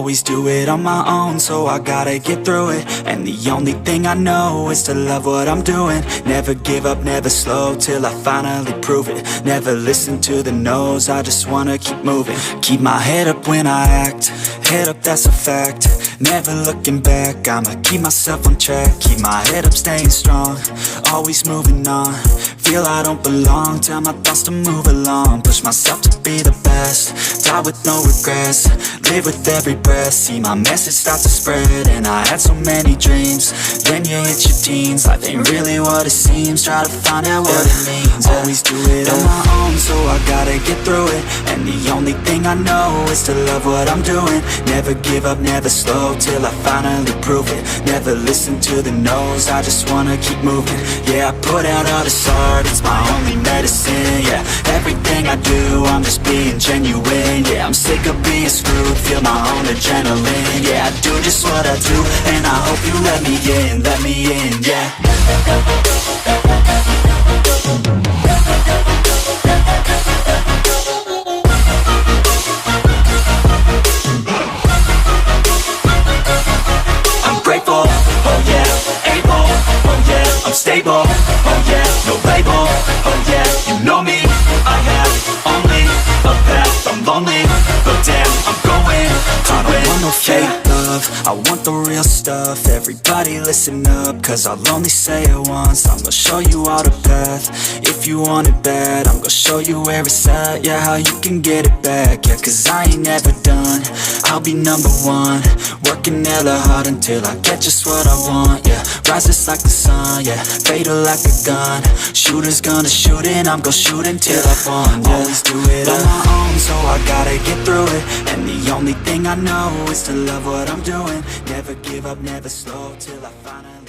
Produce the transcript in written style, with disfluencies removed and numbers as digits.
always do it on my own, so I gotta get through it. And the only thing I know is to love what I'm doing. Never give up, never slow, till I finally prove it. Never listen to the no's, I just wanna keep moving. Keep my head up when I act, head up, that's a fact. Never looking back, I'ma keep myself on track. Keep my head up, staying strong, always moving on. Feel I don't belong, tell my thoughts to move along. Push myself to be the best, die with no regrets. Live with every breath, see my message start to spread. And I had so many dreams, then you hit your teens. Life ain't really what it seems, try to find out what it means. Always do it on my own, so I gotta get through it. And the only thing I know is to love what I'm doing. Never give up, never slow, till I finally prove it. Never listen to the no's, I just wanna keep moving. Yeah, I put out all this art, it's my only medicine. Yeah, everything I do, I'm just being genuine. Yeah, I'm sick of being screwed, feel my own adrenaline. Yeah, I do just what I do, and I hope you let me in, yeah. I'm grateful, oh yeah, able, oh yeah, I'm stable, oh yeah, no label, oh yeah, you know me, I have only a path, I'm lonely, but damn, I'm going to win. I don't want no fake love, I want the real stuff. Everybody listen up, cause I'll only say it once. I'm gonna show you all the path, if you want it bad. I'm gonna show you where it's at, yeah, how you can get it back. Yeah, cause I ain't never done, I'll be number one. Working hella hard until I get just what I want, yeah. Rises like the sun, yeah, fatal like a gun. Shooter's gonna shoot and I'm gonna shoot until I won, yeah. Always do it on my own, so I gotta get through it. And the only thing I know is to love what I'm doing. Never give up, never slow, till I finally